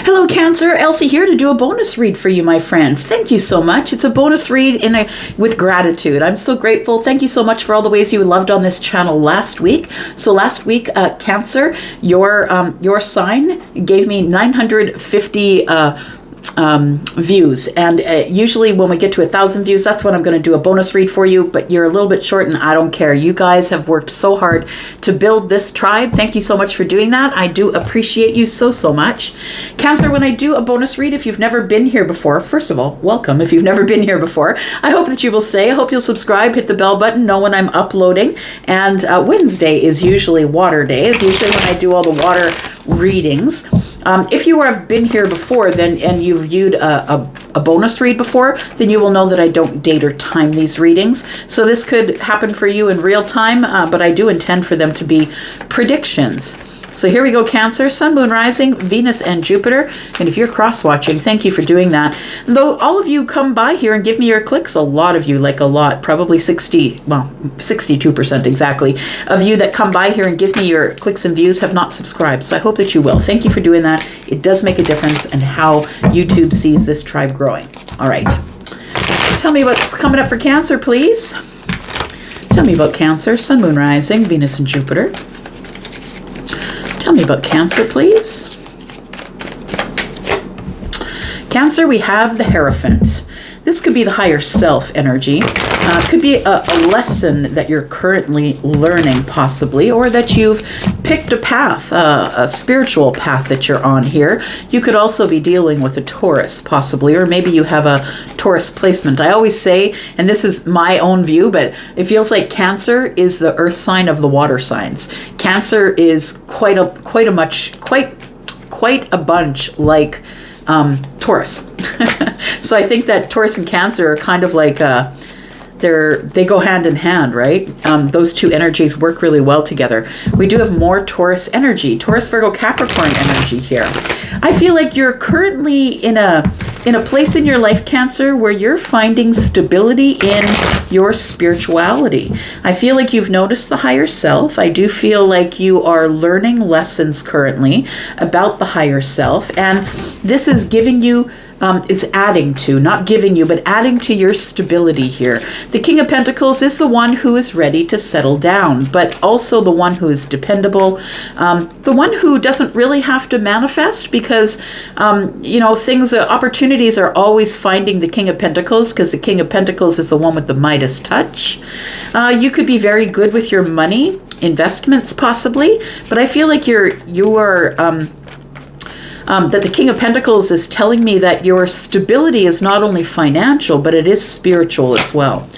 Hello, Cancer. Elsie here to do a bonus read for you, my friends. Thank you so much. It's a bonus read with gratitude. I'm so grateful. Thank you so much for all the ways you loved on this channel last week. So last week, Cancer, your sign gave me 950 views, and usually when we get to 1,000 views, that's when I'm going to do a bonus read for you, but you're a little bit short and I don't care. You guys have worked so hard to build this tribe. Thank you so much for doing that. I do appreciate you so much. Cancer, when I do a bonus read, if you've never been here before, first of all, welcome. If you've never been here before, I hope that you will stay. I hope you'll subscribe, hit the bell button, know when I'm uploading. And Wednesday is usually water day. It's usually when I do all the water readings. If you have been here before and you've viewed a bonus read before, then you will know that I don't date or time these readings. So this could happen for you in real time, but I do intend for them to be predictions. So here we go, Cancer, Sun, Moon, Rising, Venus, and Jupiter. And if you're cross-watching, thank you for doing that. Though all of you come by here and give me your clicks, a lot of you, like a lot, probably 62% exactly, of you that come by here and give me your clicks and views have not subscribed. So I hope that you will. Thank you for doing that. It does make a difference in how YouTube sees this tribe growing. All right. Tell me what's coming up for Cancer, please. Tell me about Cancer, Sun, Moon, Rising, Venus, and Jupiter. Tell me about Cancer, please. Cancer, we have the Hierophant. This could be the higher self energy. Could be a lesson that you're currently learning, possibly, or that you've picked a path, a spiritual path that you're on here. You could also be dealing with a Taurus, possibly, or maybe you have a Taurus placement. I always say, and this is my own view, but it feels like Cancer is the earth sign of the water signs. Cancer is quite a bunch like Taurus. So I think that Taurus and Cancer are kind of like they go hand in hand, right? Those two energies work really well together. We do have more Taurus energy, Taurus, Virgo, Capricorn energy here. I feel like you're currently in a place in your life, Cancer, where you're finding stability in your spirituality. I feel like you've noticed the higher self. I do feel like you are learning lessons currently about the higher self, and this is giving you it's adding to, not giving you, but adding to your stability here. The King of Pentacles is the one who is ready to settle down, but also the one who is dependable, the one who doesn't really have to manifest because, opportunities are always finding the King of Pentacles because the King of Pentacles is the one with the Midas touch. You could be very good with your money, investments possibly, but I feel like you are that the King of Pentacles is telling me that your stability is not only financial, but it is spiritual as well.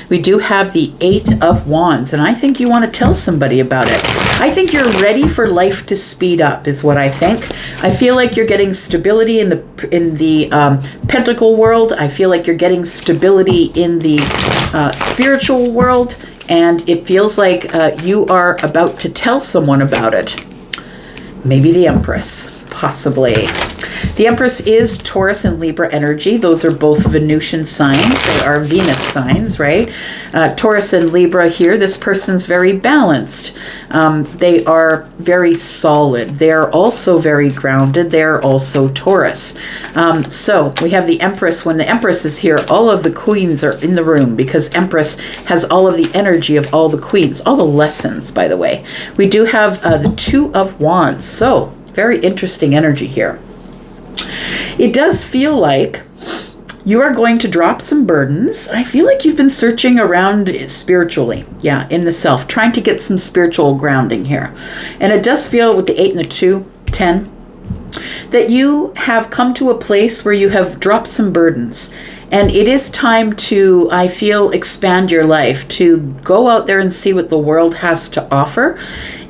We do have the Eight of Wands, and I think you want to tell somebody about it. I think you're ready for life to speed up, is what I think. I feel like you're getting stability in the Pentacle world. I feel like you're getting stability in the spiritual world, and it feels like you are about to tell someone about it. Maybe the Empress. Possibly. The Empress is Taurus and Libra energy. Those are both Venusian signs. They are Venus signs, right? Taurus and Libra here, this person's very balanced. They are very solid. They're also very grounded. They're also Taurus. So we have the Empress. When the Empress is here, all of the queens are in the room because Empress has all of the energy of all the queens, all the lessons, by the way. We do have the Two of Wands. So very interesting energy here. It does feel like you are going to drop some burdens. I feel like you've been searching around spiritually, in the self, trying to get some spiritual grounding here. And it does feel with the 8 and the 2, 10, that you have come to a place where you have dropped some burdens. And it is time to, I feel, expand your life, to go out there and see what the world has to offer.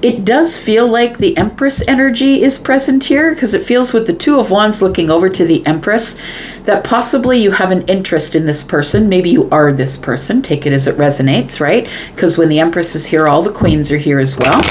It does feel like the Empress energy is present here because it feels with the Two of Wands looking over to the Empress that possibly you have an interest in this person. Maybe you are this person. Take it as it resonates, right? Because when the Empress is here, all the queens are here as well.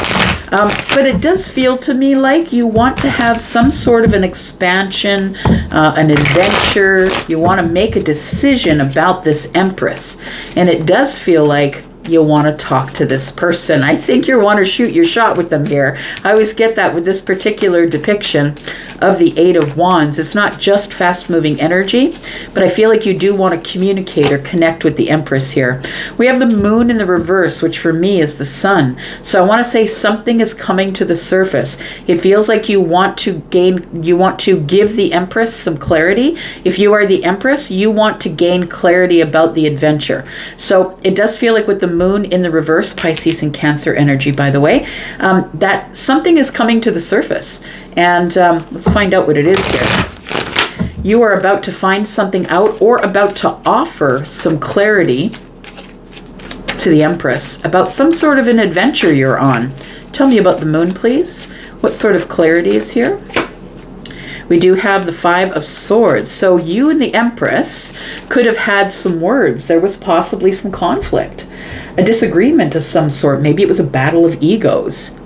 But it does feel to me like you want to have some sort of an expansion, an adventure. You want to make a decision about this Empress. And it does feel like you want to talk to this person. I think you want to shoot your shot with them here. I always get that with this particular depiction of the Eight of Wands. It's not just fast-moving energy, but I feel like you do want to communicate or connect with the Empress here. We have the Moon in the reverse, which for me is the Sun. So I want to say something is coming to the surface. It feels like you want to give the Empress some clarity. If you are the Empress, you want to gain clarity about the adventure. So it does feel like with the Moon in the reverse, Pisces and Cancer energy, by the way, that something is coming to the surface. And let's find out what it is here. You are about to find something out, or about to offer some clarity to the Empress about some sort of an adventure you're on. Tell me about the Moon, please. What sort of clarity is here? We do have the Five of Swords. So you and the Empress could have had some words. There was possibly some conflict, a disagreement of some sort. Maybe it was a battle of egos.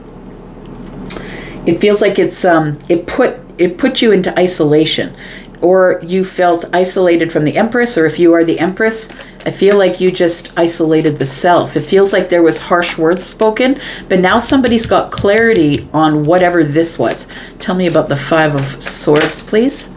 It feels like it put you into isolation, or you felt isolated from the Empress, or if you are the Empress, I feel like you just isolated the self. It feels like there was harsh words spoken, but now somebody's got clarity on whatever this was. Tell me about the Five of Swords, please.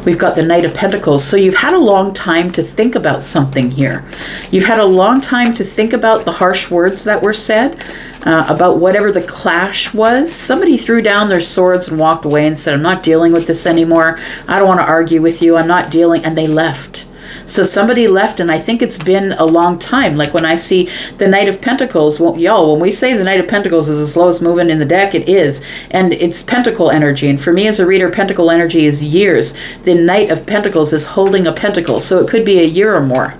We've got the Knight of Pentacles. So you've had a long time to think about something here. You've had a long time to think about the harsh words that were said, about whatever the clash was. Somebody threw down their swords and walked away and said, I'm not dealing with this anymore. I don't want to argue with you. I'm not dealing. And they left. So somebody left, and I think it's been a long time. Like when I see the Knight of Pentacles, well, y'all, when we say the Knight of Pentacles is the slowest movement in the deck, it is. And it's Pentacle energy. And for me as a reader, Pentacle energy is years. The Knight of Pentacles is holding a pentacle. So it could be a year or more.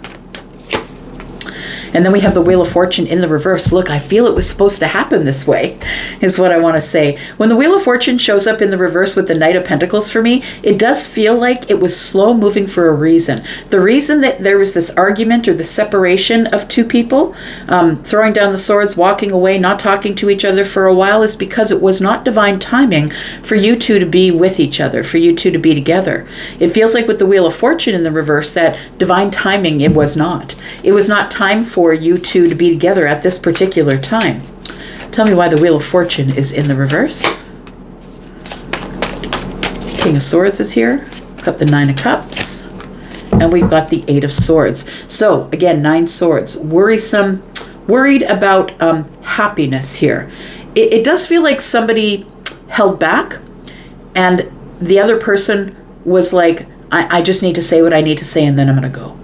And then we have the Wheel of Fortune in the reverse. Look, I feel it was supposed to happen this way, is what I want to say. When the Wheel of Fortune shows up in the reverse with the Knight of Pentacles for me, it does feel like it was slow moving for a reason. The reason that there was this argument or the separation of two people, throwing down the swords, walking away, not talking to each other for a while, is because it was not divine timing for you two to be with each other, for you two to be together. It feels like with the Wheel of Fortune in the reverse, that divine timing, it was not. It was not time for you two to be together at this particular time. Tell me why the Wheel of Fortune is in the reverse. King of Swords is here. We've got the Nine of Cups. And we've got the Eight of Swords. So again, 9 swords. Worrisome, worried about happiness here. It does feel like somebody held back, and the other person was like, I just need to say what I need to say, and then I'm going to go.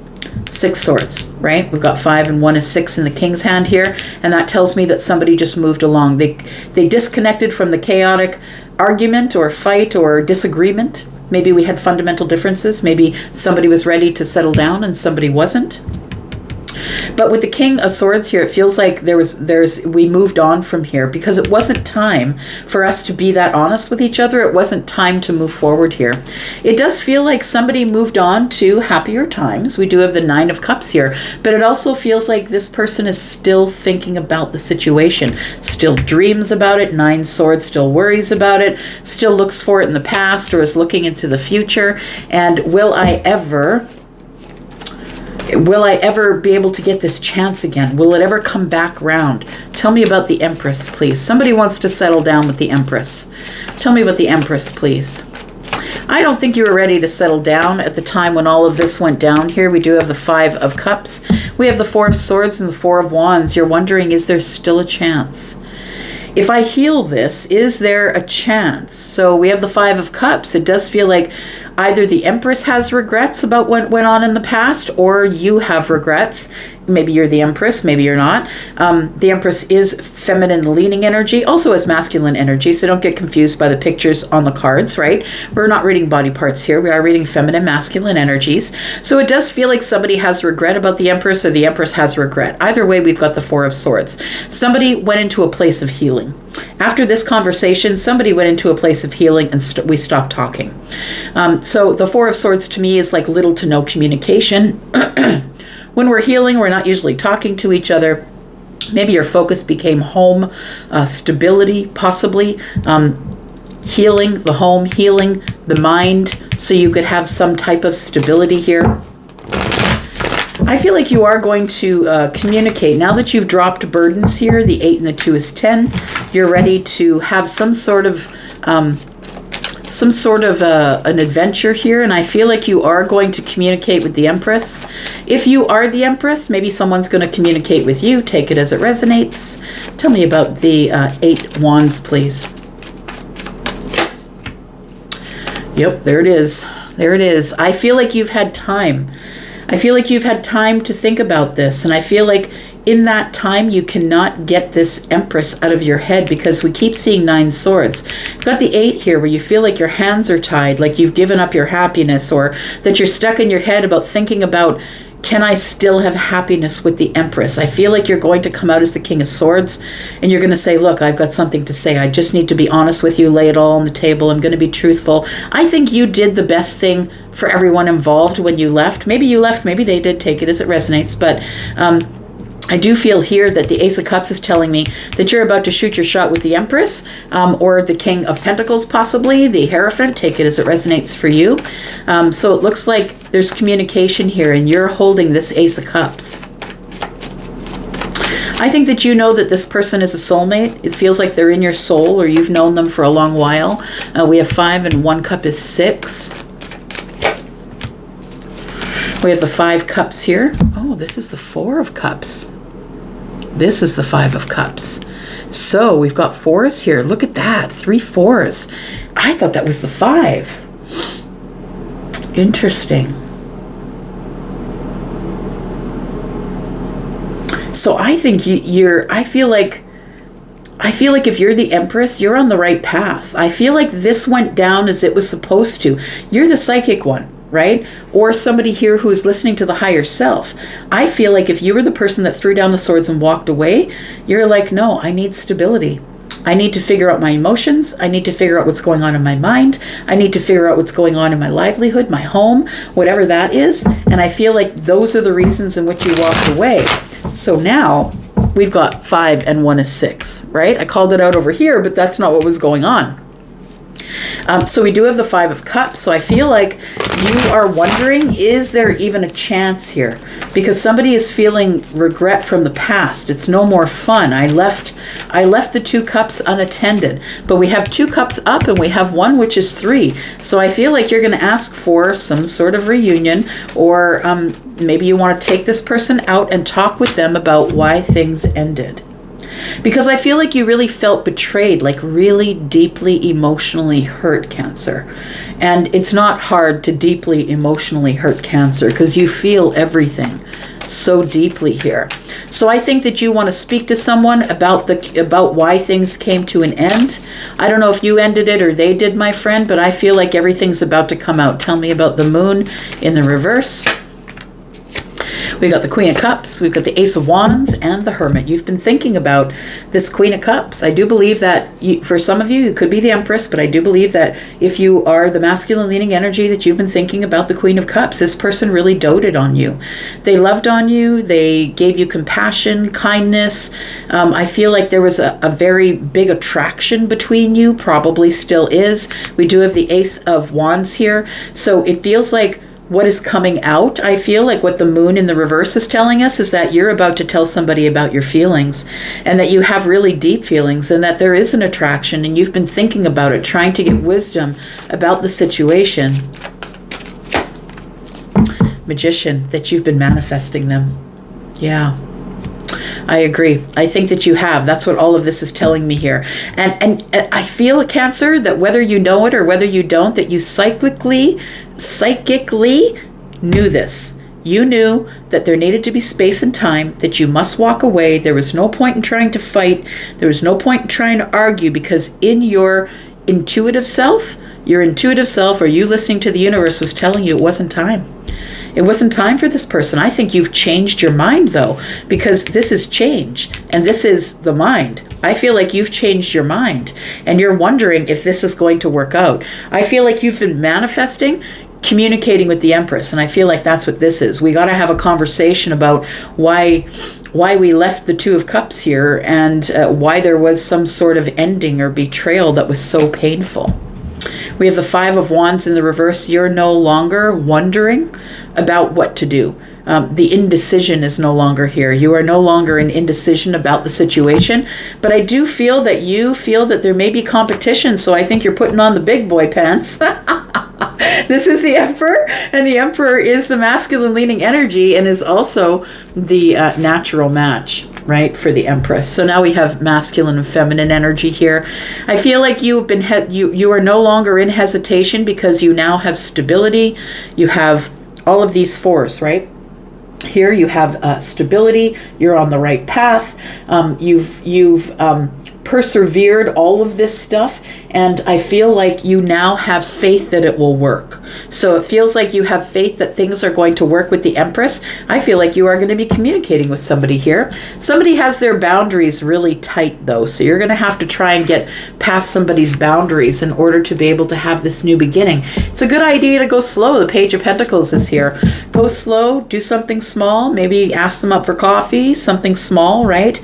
6 swords, right? We've got 5 and 1 is 6 in the King's hand here, and that tells me that somebody just moved along. They disconnected from the chaotic argument or fight or disagreement. Maybe we had fundamental differences. Maybe somebody was ready to settle down and somebody wasn't. But with the King of Swords here, it feels like we moved on from here because it wasn't time for us to be that honest with each other. It wasn't time to move forward here. It does feel like somebody moved on to happier times. We do have the Nine of Cups here, but it also feels like this person is still thinking about the situation, still dreams about it. 9 swords, still worries about it, still looks for it in the past or is looking into the future. And will I ever be able to get this chance again? Will it ever come back round? Tell me about the Empress, please. Somebody wants to settle down with the Empress. Tell me about the Empress, please. I don't think you were ready to settle down at the time when all of this went down here. We do have the 5 of Cups. We have the 4 of Swords and the 4 of Wands. You're wondering, is there still a chance? If I heal this, is there a chance? So we have the 5 of Cups. It does feel like either the Empress has regrets about what went on in the past, or you have regrets. Maybe you're the Empress, maybe you're not. The Empress is feminine leaning energy, also has masculine energy, so don't get confused by the pictures on the cards, right? We're not reading body parts here. We are reading feminine, masculine energies. So it does feel like somebody has regret about the Empress, or the Empress has regret. Either way, we've got the 4 of Swords. Somebody went into a place of healing. After this conversation, somebody went into a place of healing and we stopped talking. So the 4 of Swords to me is like little to no communication. When we're healing, we're not usually talking to each other. Maybe your focus became home, stability, possibly. Healing the home, healing the mind, so you could have some type of stability here. I feel like you are going to communicate. Now that you've dropped burdens here, the 8 and the 2 is 10, you're ready to have some sort of an adventure here, and I feel like you are going to communicate with the Empress. If you are the Empress, maybe someone's going to communicate with you. Take it as it resonates. Tell me about the 8 Wands, please. Yep, there it is. There it is. I feel like you've had time. I feel like you've had time to think about this, and I feel like in that time you cannot get this Empress out of your head, because we keep seeing 9 swords. You've got the 8 here where you feel like your hands are tied, like you've given up your happiness, or that you're stuck in your head about thinking about, can I still have happiness with the Empress? I feel like you're going to come out as the King of Swords, and you're going to say, look, I've got something to say. I just need to be honest with you, lay it all on the table. I'm going to be truthful. I think you did the best thing for everyone involved when you left. Maybe you left, maybe they did. Take it as it resonates. But I do feel here that the Ace of Cups is telling me that you're about to shoot your shot with the Empress, or the King of Pentacles, possibly, the Hierophant. Take it as it resonates for you. So it looks like there's communication here, and you're holding this Ace of Cups. I think that you know that this person is a soulmate. It feels like they're in your soul, or you've known them for a long while. We have 5, and 1 cup is 6. We have the 5 cups here. Oh, this is the 4 of cups. This is the 5 of cups. So we've got 4s here. Look at that. 3 4s. I thought that was the 5. Interesting. So I think I feel like if you're the Empress, you're on the right path. I feel like this went down as it was supposed to. You're the psychic one, right? Or somebody here who is listening to the higher self. I feel like if you were the person that threw down the swords and walked away, you're like, no, I need stability. I need to figure out my emotions. I need to figure out what's going on in my mind. I need to figure out what's going on in my livelihood, my home, whatever that is. And I feel like those are the reasons in which you walked away. So now we've got 5 and 1 is 6, right? I called it out over here, but that's not what was going on. So we do have the 5 of Cups. So I feel like you are wondering, is there even a chance here? Because somebody is feeling regret from the past. It's no more fun. I left the 2 cups unattended, but we have 2 cups up and we have 1 which is 3. So I feel like you're going to ask for some sort of reunion, or maybe you want to take this person out and talk with them about why things ended. Because I feel like you really felt betrayed, like really deeply emotionally hurt, Cancer. And it's not hard to deeply emotionally hurt, Cancer, because you feel everything so deeply here. So I think that you want to speak to someone about why things came to an end. I don't know if you ended it or they did, my friend, but I feel like everything's about to come out. Tell me about the Moon in the reverse. We got the Queen of Cups, we've got the Ace of Wands, and the Hermit. You've been thinking about this Queen of Cups. I do believe that for some of you, it could be the Empress, but I do believe that if you are the masculine leaning energy, that you've been thinking about the Queen of Cups. This person really doted on you. They loved on you. They gave you compassion, kindness. I feel like there was a very big attraction between you, probably still is. We do have the Ace of Wands here. So it feels like what is coming out, I feel like what the Moon in the reverse is telling us, is that you're about to tell somebody about your feelings, and that you have really deep feelings, and that there is an attraction, and you've been thinking about it, trying to get wisdom about the situation. Magician, that you've been manifesting them. Yeah. I agree. I think that you have. That's what all of this is telling me here. And I feel, Cancer, that whether you know it or whether you don't, that you psychically knew this. You knew that there needed to be space and time, that you must walk away. There was no point in trying to fight. There was no point in trying to argue, because in your intuitive self, or you listening to the universe, was telling you it wasn't time. It wasn't time for this person. I think you've changed your mind, though, because this is change, and this is the mind. I feel like you've changed your mind, and you're wondering if this is going to work out. I feel like you've been manifesting, communicating with the Empress, and I feel like that's what this is. We got to have a conversation about why we left the 2 of Cups here, and why there was some sort of ending or betrayal that was so painful. We have the 5 of Wands in the reverse. You're no longer wondering about what to do. the indecision is no longer here. You are no longer in indecision about the situation. But I do feel that you feel that there may be competition. So I think you're putting on the big boy pants. This is the Emperor, and the Emperor is the masculine leaning energy and is also the natural match, right, for the Empress. So now we have masculine and feminine energy here. I feel like you've been you are no longer in hesitation because you now have stability. You have all of these fours, right? Here you have stability. You're on the right path. You've persevered all of this stuff, and I feel like you now have faith that it will work. So it feels like you have faith that things are going to work with the Empress. I feel like you are going to be communicating with somebody here. Somebody has their boundaries really tight though, so you're going to have to try and get past somebody's boundaries in order to be able to have this new beginning. It's a good idea to go slow. The Page of Pentacles is here. Go slow, do something small, maybe ask them up for coffee, something small, right?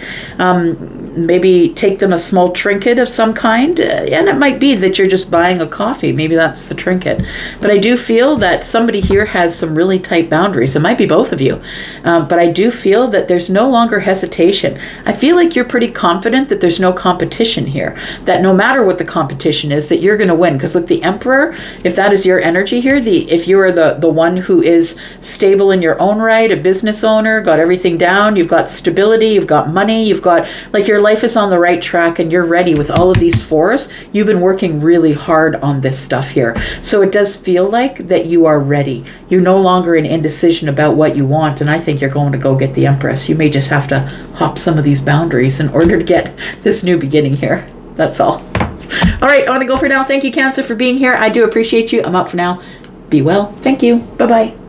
Maybe take them a small trinket of some kind, and it might be that you're just buying a coffee. Maybe that's the trinket. But I do feel that somebody here has some really tight boundaries. It might be both of you. But I do feel that there's no longer hesitation. I feel like you're pretty confident that there's no competition here. That no matter what the competition is, that you're going to win. Because look, the Emperor, if that is your energy here, if you are the one who is stable in your own right, a business owner, got everything down, you've got stability, you've got money, you've got, like, your life is on the right track and you're ready with all of these fours. You've been working really hard on this stuff here. So it does feel like that you are ready. You're no longer in indecision about what you want, and I think you're going to go get the Empress. You may just have to hop some of these boundaries in order to get this new beginning here. That's all. All right, I want to go for now. Thank you, Cancer, for being here. I do appreciate you. I'm out for now. Be well. Thank you. Bye-bye.